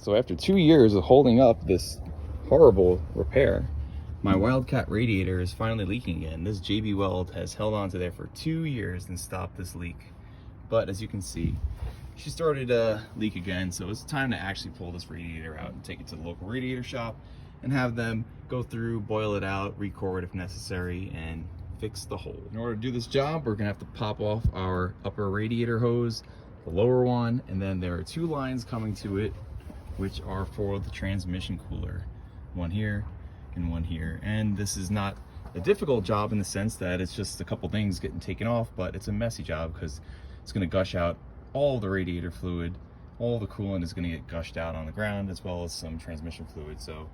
So after 2 years of holding up this horrible repair, my Wildcat radiator is finally leaking again. This JB Weld has held on to there for 2 years and stopped this leak. But as you can see, she started to leak again, so it's time to actually pull this radiator out and take it to the local radiator shop and have them go through, boil it out, recore it if necessary, and fix the hole. In order to do this job, we're gonna have to pop off our upper radiator hose, the lower one, and then there are 2 lines coming to it, which are for the transmission cooler. One here and one here. And this is not a difficult job in the sense that it's just a couple things getting taken off, but it's a messy job because it's gonna gush out all the radiator fluid. All the coolant is gonna get gushed out on the ground, as well as some transmission fluid. So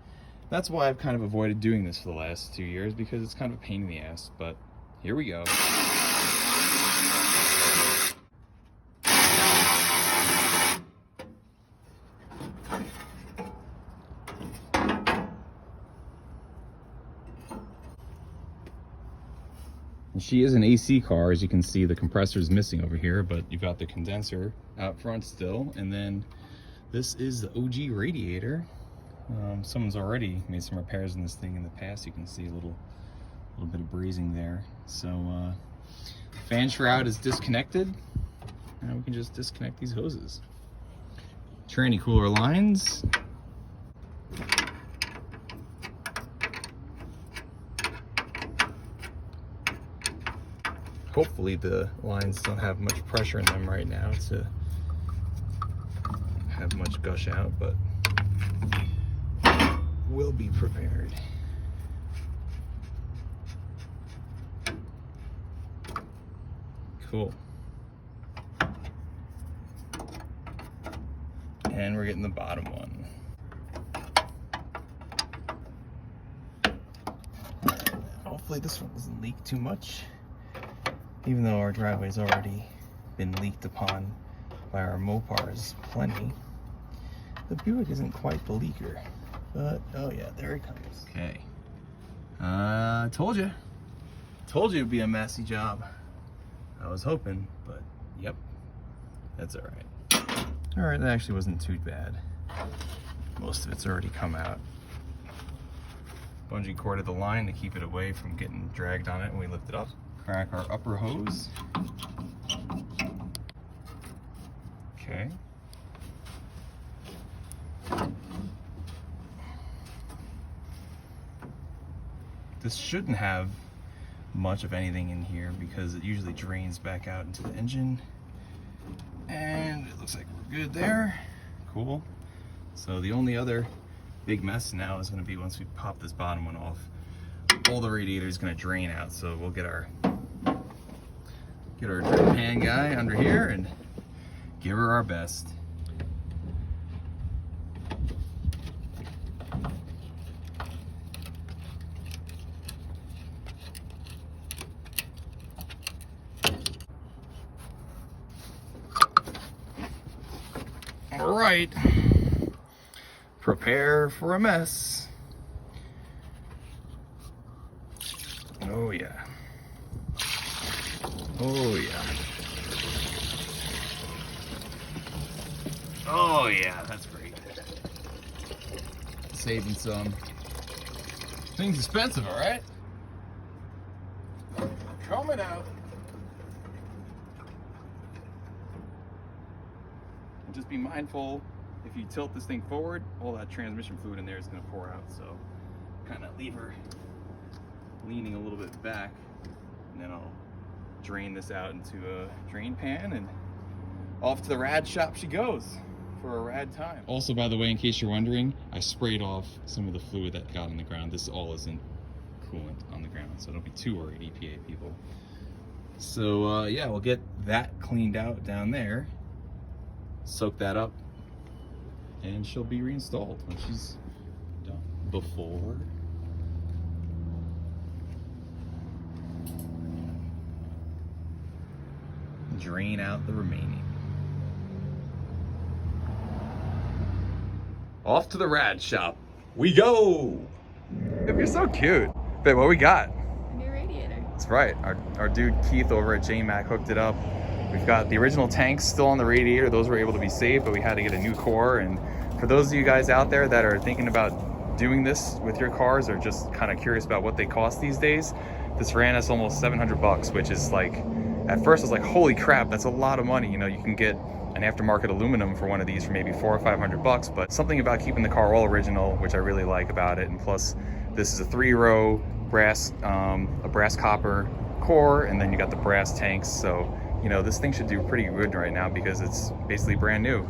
that's why I've kind of avoided doing this for the last 2 years, because it's kind of a pain in the ass, but here we go. She is an AC car. As you can see, the compressor is missing over here, but you've got the condenser out front still. And then this is the OG radiator. Someone's already made some repairs in this thing in the past. You can see a little bit of brazing there. So fan shroud is disconnected. Now we can just disconnect these hoses. Tranny cooler lines. Hopefully the lines don't have much pressure in them right now to have much gush out, but we'll be prepared. Cool. And we're getting the bottom one. Hopefully this one doesn't leak too much. Even though our driveway's already been leaked upon by our Mopars plenty, the Buick isn't quite the leaker. But, oh yeah, there it comes. Okay. Told you it'd be a messy job. I was hoping, but yep, that's all right. All right, that actually wasn't too bad. Most of it's already come out. Bungee corded the line to keep it away from getting dragged on it when we lift it up. Crack our upper hose. Okay. This shouldn't have much of anything in here because it usually drains back out into the engine. And it looks like we're good there. Cool. So the only other big mess now is going to be once we pop this bottom one off, all the radiator is going to drain out. So we'll get our drip pan guy under here and give her our best. All right, prepare for a mess. Oh yeah. Oh yeah. Oh yeah, that's great. Saving some. Things expensive, all right? Coming out. And just be mindful, if you tilt this thing forward, all that transmission fluid in there is gonna pour out. So kind of leave her leaning a little bit back, and then I'll drain this out into a drain pan, and off to the rad shop she goes for a rad time. Also, by the way, in case you're wondering, I sprayed off some of the fluid that got on the ground. This all isn't coolant on the ground, so don't be too worried, EPA people. So yeah, we'll get that cleaned out down there, soak that up, and she'll be reinstalled when she's done. Before drain out the remaining. Off to the rad shop we go. You're so cute. Babe, what we got? A new radiator. That's right. Our dude Keith over at JMac hooked it up. We've got the original tanks still on the radiator. Those were able to be saved, but we had to get a new core, and For those of you guys out there that are thinking about doing this with your cars or just kind of curious about what they cost these days, this ran us almost 700 bucks, which is like, at first I was like, holy crap, that's a lot of money. You know, you can get an aftermarket aluminum for one of these for maybe 400 or 500 bucks, but something about keeping the car all original, which I really like about it. And plus, this is a 3-row brass, a brass copper core, and then you got the brass tanks. So, you know, this thing should do pretty good right now because it's basically brand new.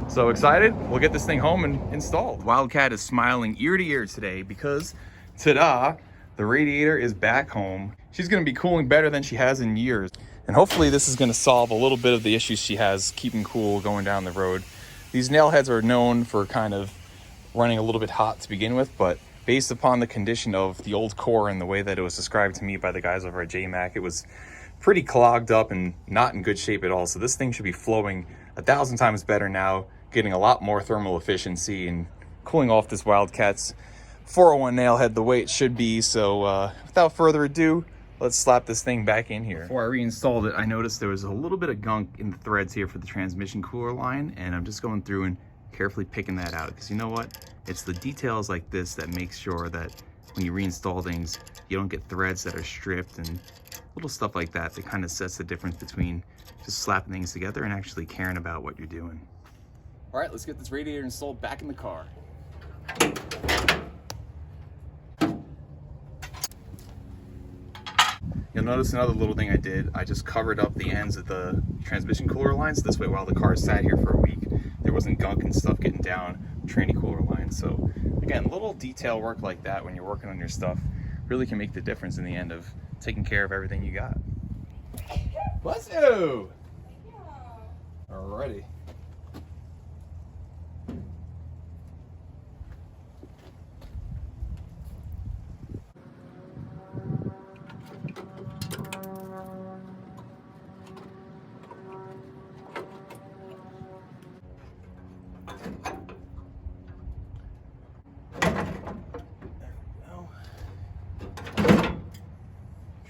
So excited, we'll get this thing home and installed. Wildcat is smiling ear to ear today because, ta-da, the Radiator is back home. She's gonna be cooling better than she has in years. And hopefully this is gonna solve a little bit of the issues she has keeping cool going down the road. These nail heads are known for kind of running a little bit hot to begin with, but based upon the condition of the old core and the way that it was described to me by the guys over at JMac, it was pretty clogged up and not in good shape at all. So this thing should be flowing 1,000 times better now, getting a lot more thermal efficiency and cooling off this Wildcat's 401 nail head the way it should be. So without further ado, let's slap this thing back in here. Before I reinstalled it, I noticed there was a little bit of gunk in the threads here for the transmission cooler line, and I'm just going through and carefully picking that out, because you know what? It's the details like this that make sure that when you reinstall things, you don't get threads that are stripped and little stuff like that. That kind of sets the difference between just slapping things together and actually caring about what you're doing. All right, let's get this Radiator installed back in the car. You'll notice another little thing I did. I just covered up the ends of the transmission cooler lines. This way, while the car sat here for a week, there wasn't gunk and stuff getting down tranny cooler lines. So again, little detail work like that when you're working on your stuff really can make the difference in the end of taking care of everything you got. Bless you! Alrighty.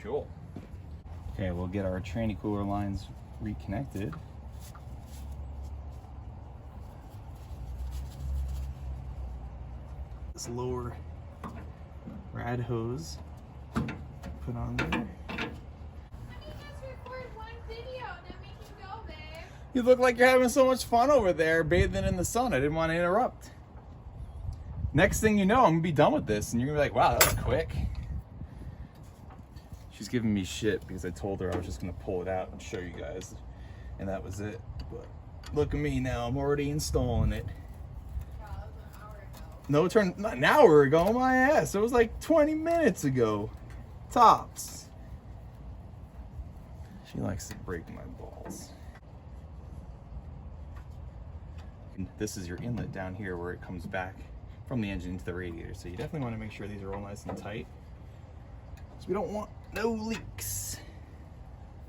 Cool. Okay, we'll get our tranny cooler lines reconnected. This lower rad hose put on there. You look like you're having so much fun over there bathing in the sun. I didn't want to interrupt. Next thing you know, I'm gonna be done with this and you're gonna be like, wow, that was quick. She's giving me shit because I told her I was just gonna pull it out and show you guys, and that was it. But look at me now, I'm already installing it. Wow, that was an hour ago. No, it turned not an hour ago, my ass. It was like 20 minutes ago. Tops. She likes to break my balls. And this is your inlet down here where it comes back from the engine into the radiator. So you definitely want to make sure these are all nice and tight, because we don't want no leaks.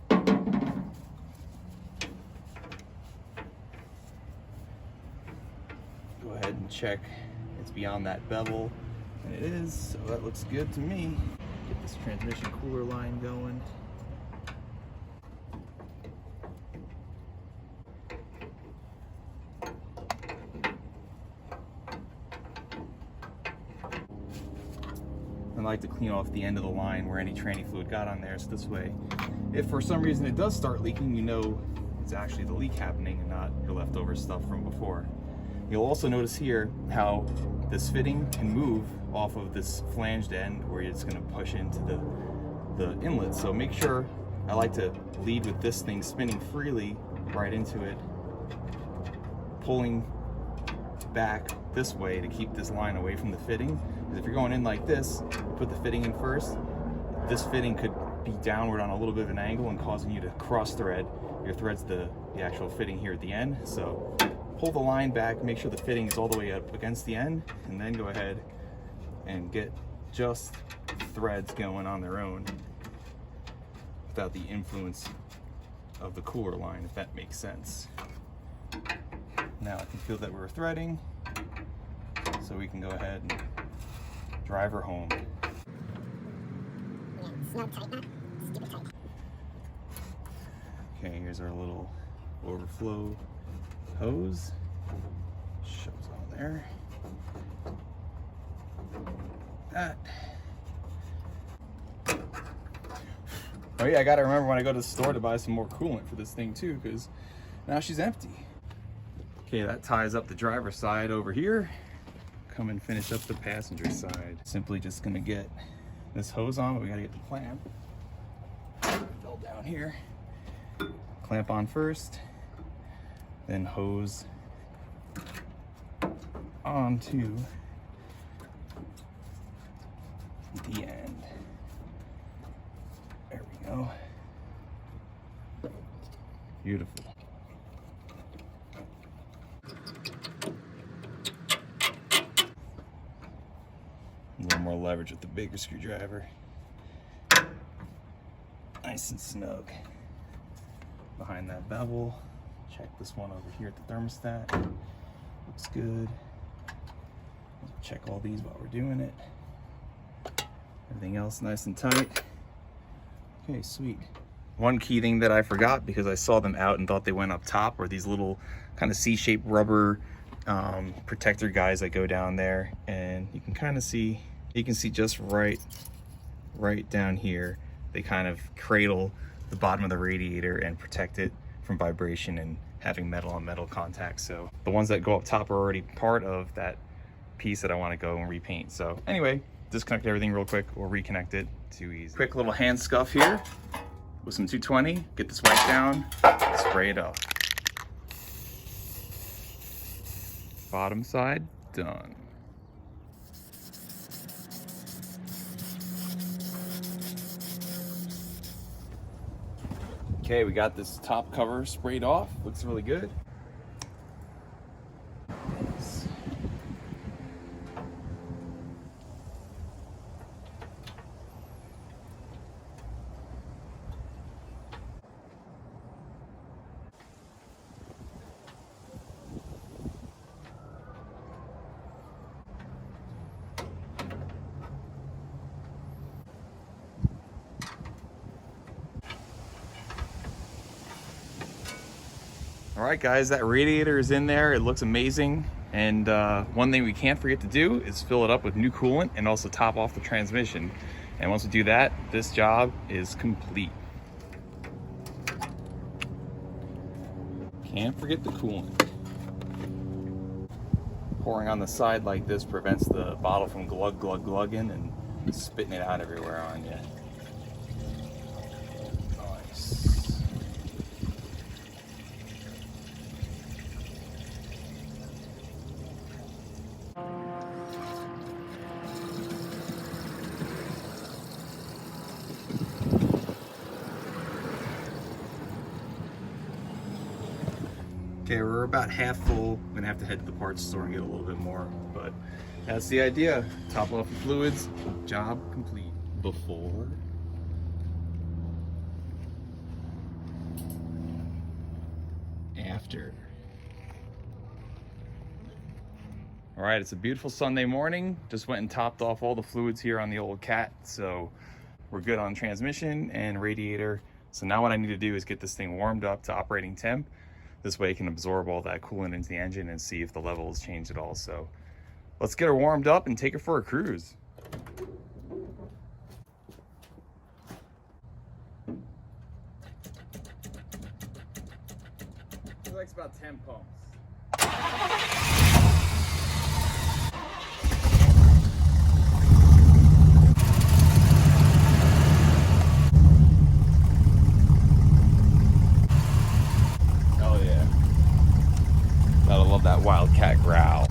Go ahead and check it's beyond that bevel, and it is, so that looks good to me. Get this transmission cooler line going. I like to clean off the end of the line where any tranny fluid got on there, so this way, if for some reason it does start leaking, you know it's actually the leak happening and not your leftover stuff from before. You'll also notice here how this fitting can move off of this flanged end where it's going to push into the inlet. So make sure, I like to lead with this thing spinning freely right into it, pulling back this way to keep this line away from the fitting. Because if you're going in like this, put the fitting in first, this fitting could be downward on a little bit of an angle and causing you to cross thread. Your thread's the actual fitting here at the end. So pull the line back, make sure the fitting is all the way up against the end, and then go ahead and get just threads going on their own without the influence of the cooler line, if that makes sense. Now I can feel that we're threading, so we can go ahead and drive her home. Okay, here's our little overflow hose. Shows on there. That. Oh yeah, I gotta remember when I go to the store to buy some more coolant for this thing too, because now she's empty. Okay, that ties up the driver's side over here. Come and finish up the passenger side. Simply just gonna get this hose on, but we gotta get the clamp. Fell down here. Clamp on first, then hose onto the end. There we go. Beautiful. A little more leverage with the bigger screwdriver. Nice and snug. Behind that bevel. Check this one over here at the thermostat. Looks good. Check all these while we're doing it. Everything else nice and tight. Okay, sweet. One key thing that I forgot, because I saw them out and thought they went up top, were these little kind of C-shaped rubber protector guys that go down there, and you can kind of see, just right down here, they kind of cradle the bottom of the radiator and protect it from vibration and having metal on metal contact. So the ones that go up top are already part of that piece that I want to go and repaint. So anyway, disconnect everything real quick. We'll reconnect it. Too easy. Quick little hand scuff here with some 220. Get this wiped down, spray it up. Bottom side done. Okay, we got this top cover sprayed off. Looks really good. All right, guys, that radiator is in there. It looks amazing. And one thing we can't forget to do is fill it up with new coolant and also top off the transmission. And once we do that, this job is complete. Can't forget the coolant. Pouring on the side like this prevents the bottle from glugging and spitting it out everywhere on you. Nice. Okay, we're about half full. I'm gonna have to head to the parts store and get a little bit more, but that's the idea. Top off the fluids, job complete. Before. After. All right, it's a beautiful Sunday morning. Just went and topped off all the fluids here on the old Cat, so we're good on transmission and radiator. So now what I need to do is get this thing warmed up to operating temp. This way it can absorb all that coolant into the engine and see if the level has changed at all. So let's get her warmed up and take her for a cruise. It likes about 10 pumps. That Wildcat growl.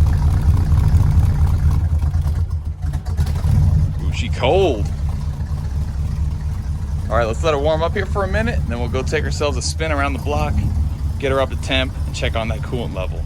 Ooh, she cold. All right, let's let her warm up here for a minute, and then we'll go take ourselves a spin around the block, get her up to temp, and check on that coolant level.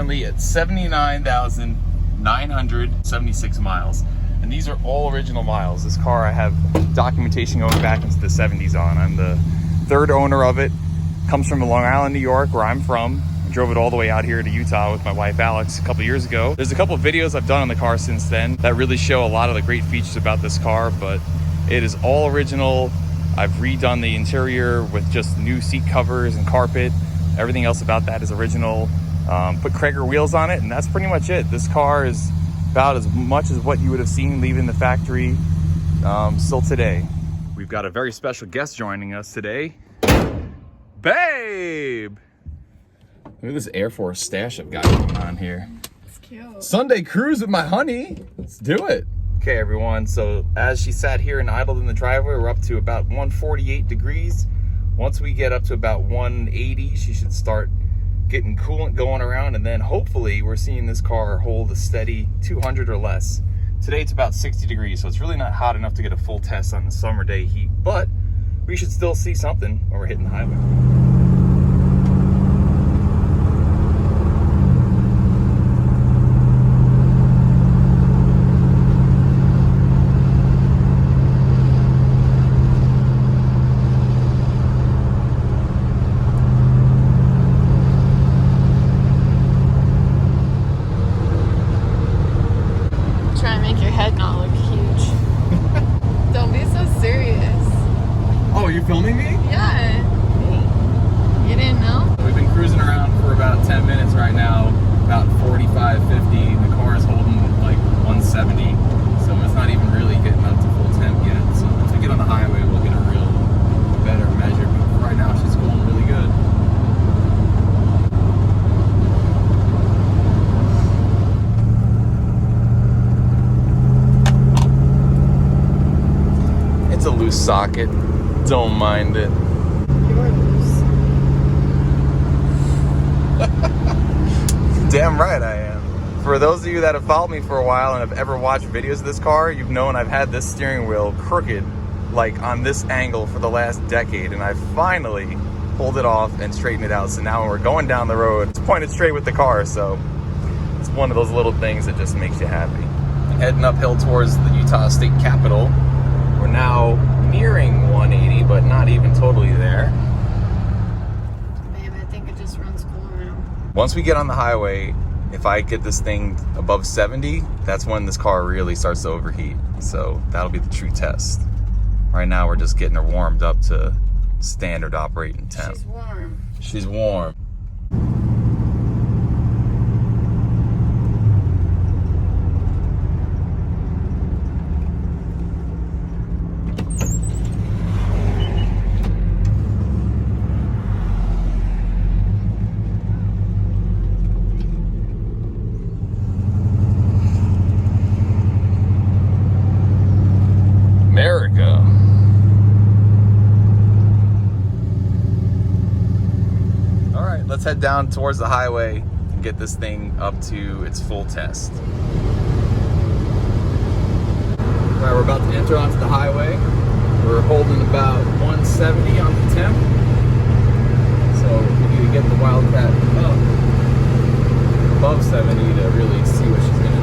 currently at 79,976 miles. And these are all original miles. This car I have documentation going back into the 70s on. I'm the third owner of it. Comes from Long Island, New York, where I'm from. I drove it all the way out here to Utah with my wife Alex a couple years ago. There's a couple of videos I've done on the car since then that really show a lot of the great features about this car, but it is all original. I've redone the interior with just new seat covers and carpet. Everything else about that is original. Put Krager wheels on it, and that's pretty much it. This car is about as much as what you would have seen leaving the factory still today. We've got a very special guest joining us today. Babe! Look at this Air Force stash I've got going on here. It's cute. Sunday cruise with my honey. Let's do it. Okay, everyone. So as she sat here and idled in the driveway, we're up to about 148 degrees. Once we get up to about 180, she should start getting coolant going around, and then hopefully we're seeing this car hold a steady 200 or less. Today it's about 60 degrees, so it's really not hot enough to get a full test on the summer day heat, but we should still see something when we're hitting the highway. Oh, you're filming me? Yeah. Cool. You didn't know? We've been cruising around for about 10 minutes right now, about 45, 50. The car is holding like 170, so it's not even really getting up to full temp yet. So once we get on the highway, we'll get a real better measure. But right now, she's going really good. It's a loose socket. Don't mind it. You're loose. Damn right I am. For those of you that have followed me for a while and have ever watched videos of this car, you've known I've had this steering wheel crooked, like on this angle for the last decade, and I finally pulled it off and straightened it out. So now when we're going down the road, it's pointed straight with the car, so it's one of those little things that just makes you happy. Heading uphill towards the Utah State Capitol. We're now nearing 180, but not even totally there. Babe, I think it just runs cool now. Once we get on the highway, if I get this thing above 70, that's when this car really starts to overheat. So that'll be the true test. Right now, we're just getting her warmed up to standard operating temp. She's warm. She's warm. America. All right, let's head down towards the highway and get this thing up to its full test. All right, we're about to enter onto the highway. We're holding about 170 on the temp. So we need to get the Wildcat up above 70 to really see what she's gonna do.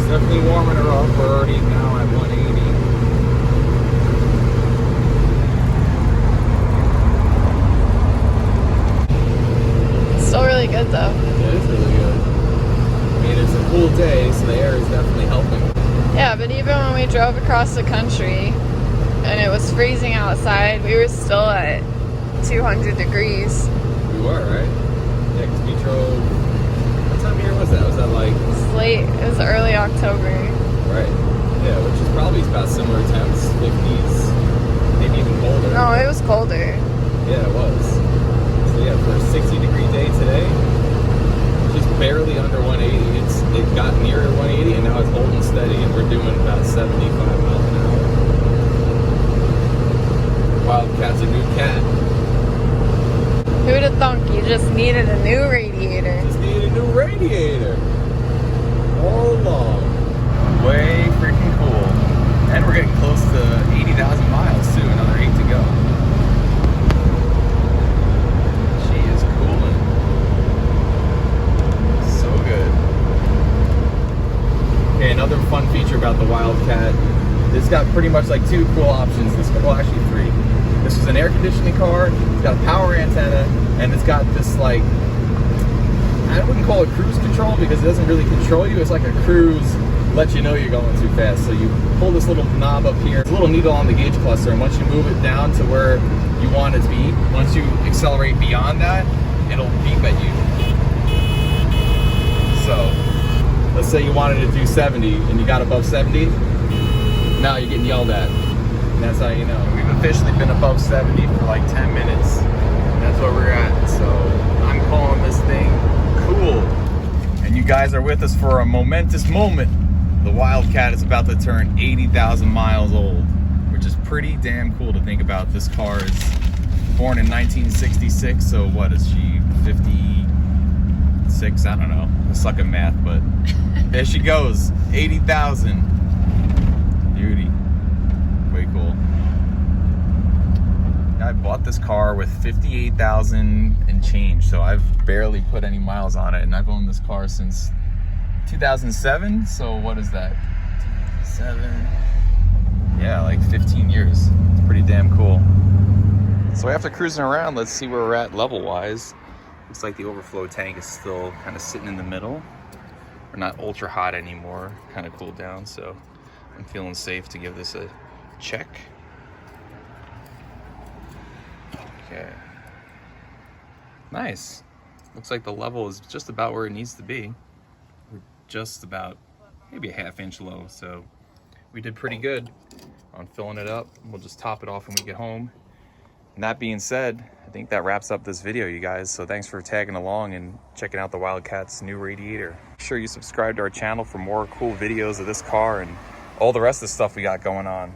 Definitely warming her up. We're already now at 180. It's still really good though. Yeah, it's really good. I mean, it's a cool day, so the air is definitely helping. Yeah, but even when we drove across the country and it was freezing outside, we were still at 200 degrees. We were, right? Yeah, because we drove. What time of year was that? Was that like? It was late. It was early October. Right. Yeah, which is probably about similar temps, 50s, maybe even colder. No, it was colder. Yeah, it was. So yeah, for a 60-degree day today, just barely under 180. It got nearer 180, and now it's holding steady, and we're doing about 75 miles an hour. Wildcat's a new cat. Who'd have thunk you just needed a new radiator? Just needed a new radiator. All along. Way freaking cool. And we're getting close to 80,000 miles too. Another 8 to go. fun feature about the Wildcat. It's got pretty much like two cool options. Well, actually three. This is an air conditioning car. It's got a power antenna, and it's got this like, I wouldn't call it cruise control because it doesn't really control you. It's like a cruise, let you know you're going too fast. So you pull this little knob up here. It's a little needle on the gauge cluster, and once you move it down to where you want it to be, once you accelerate beyond that, it'll beep at you. So let's say you wanted to do 70 and you got above 70, now you're getting yelled at. And that's how you know. We've officially been above 70 for like 10 minutes. That's where we're at. So I'm calling this thing cool. And you guys are with us for a momentous moment. The Wildcat is about to turn 80,000 miles old, which is pretty damn cool to think about. This car is born in 1966, so what is she, 56? I don't know. I suck at math, but there she goes, 80,000. Beauty. Way cool. I bought this car with 58,000 and change, so I've barely put any miles on it, and I've owned this car since 2007, so what is that? 7, yeah, like 15 years. It's pretty damn cool. So after cruising around, let's see where we're at level-wise. Looks like the overflow tank is still kind of sitting in the middle. We're not ultra hot anymore, kind of cooled down, so I'm feeling safe to give this a check. Okay. Nice. Looks like the level is just about where it needs to be. We're just about maybe a ½ inch low, so we did pretty good on filling it up. We'll just top it off when we get home. And that being said, I think that wraps up this video, you guys. So thanks for tagging along and checking out the Wildcat's new Radiator. Make sure you subscribe to our channel for more cool videos of this car and all the rest of the stuff we got going on.